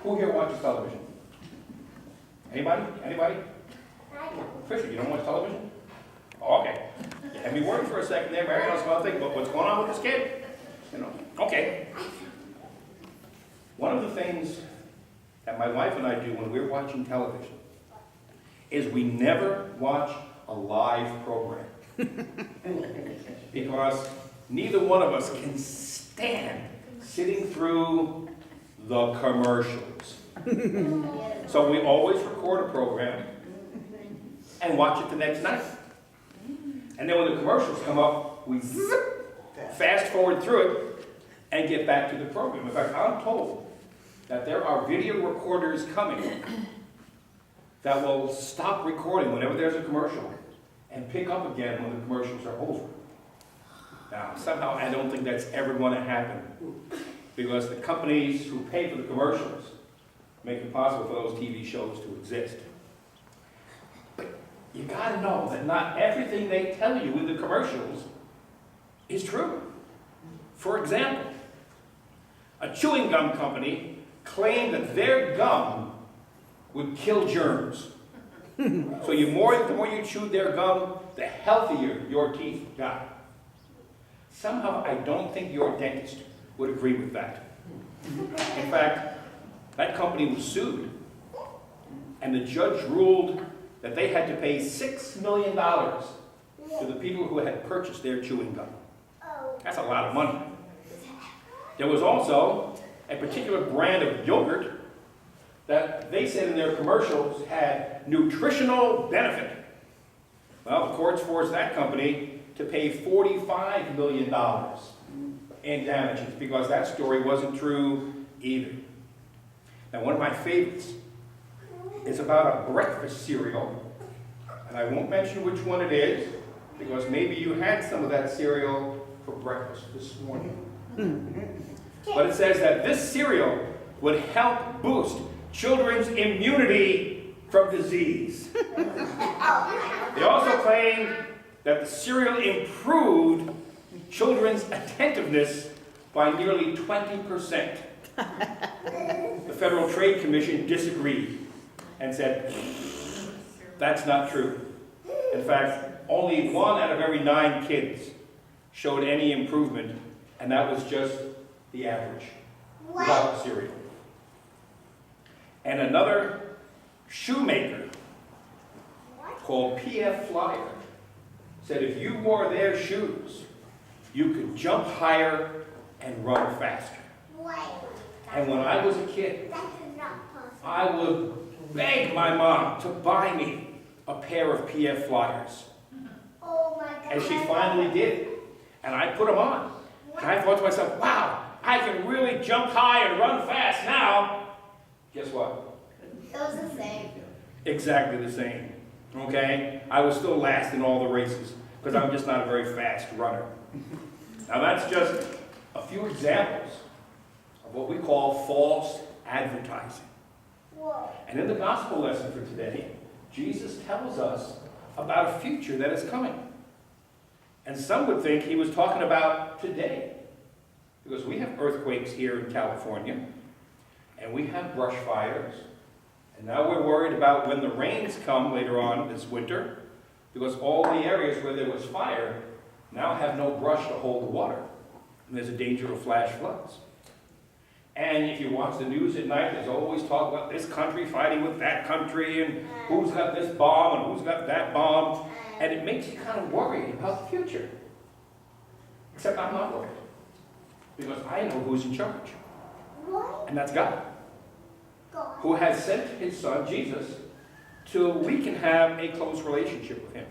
Who here watches television? Anybody? Anybody? Fisher, you don't watch television? Oh, okay. You had me worried for a second there, Mary. I was about to think, what's going on with this kid? You know, okay. One of the things that my wife and I do when we're watching television is we never watch a live program. Because neither one of us can stand sitting through the commercials. So we always record a program and watch it the next night. And then when the commercials come up, we fast forward through it and get back to the program. In fact, I'm told that there are video recorders coming that will stop recording whenever there's a commercial and pick up again when the commercials are over. Now, somehow I don't think that's ever going to happen because the companies who pay for the commercials make it possible for those TV shows to exist. But you got to know that not everything they tell you in the commercials is true. For example, a chewing gum company claimed that their gum would kill germs. So the more you chewed their gum, the healthier your teeth got. Somehow I don't think your dentist would agree with that. In fact, that company was sued, and the judge ruled that they had to pay $6 million to the people who had purchased their chewing gum. That's a lot of money. There was also a particular brand of yogurt that they said in their commercials had nutritional benefit. Well, the courts forced that company to pay $45 million in damages because that story wasn't true either. Now, one of my favorites is about a breakfast cereal, and I won't mention which one it is because maybe you had some of that cereal for breakfast this morning. But it says that this cereal would help boost children's immunity from disease. They also claimed that the cereal improved children's attentiveness by nearly 20%. The Federal Trade Commission disagreed and said, that's not true. In fact, only 1 out of every 9 kids showed any improvement, and that was just the average without the cereal. And another shoemaker called P.F. Flyer said if you wore their shoes, you could jump higher and run faster. And when I was a kid, I would beg my mom to buy me a pair of P.F. Flyers. And she finally did. And I put them on. And I thought to myself, wow, I can really jump high and run fast now. Guess what? It was the same. Exactly the same. Okay? I was still last in all the races because I'm just not a very fast runner. Now that's just a few examples of what we call false advertising. Whoa. And in the gospel lesson for today, Jesus tells us about a future that is coming. And some would think he was talking about today, because we have earthquakes here in California, and we have brush fires, and now we're worried about when the rains come later on this winter, because all the areas where there was fire now have no brush to hold the water, and there's a danger of flash floods. And if you watch the news at night, there's always talk about this country fighting with that country, and who's got this bomb and who's got that bomb, and it makes you kind of worried about the future. Except I'm not worried, because I know who's in charge, and that's God, who has sent his son, Jesus, so we can have a close relationship with him.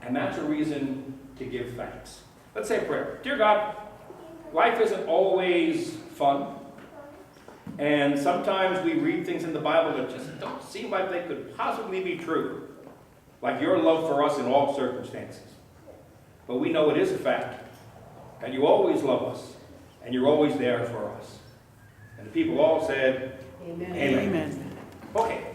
And that's a reason to give thanks. Let's say a prayer. Dear God, life isn't always fun. And sometimes we read things in the Bible that just don't seem like they could possibly be true. Like your love for us in all circumstances. But we know it is a fact that you always love us and you're always there for us. And the people all said, Amen. Amen. Amen. Okay.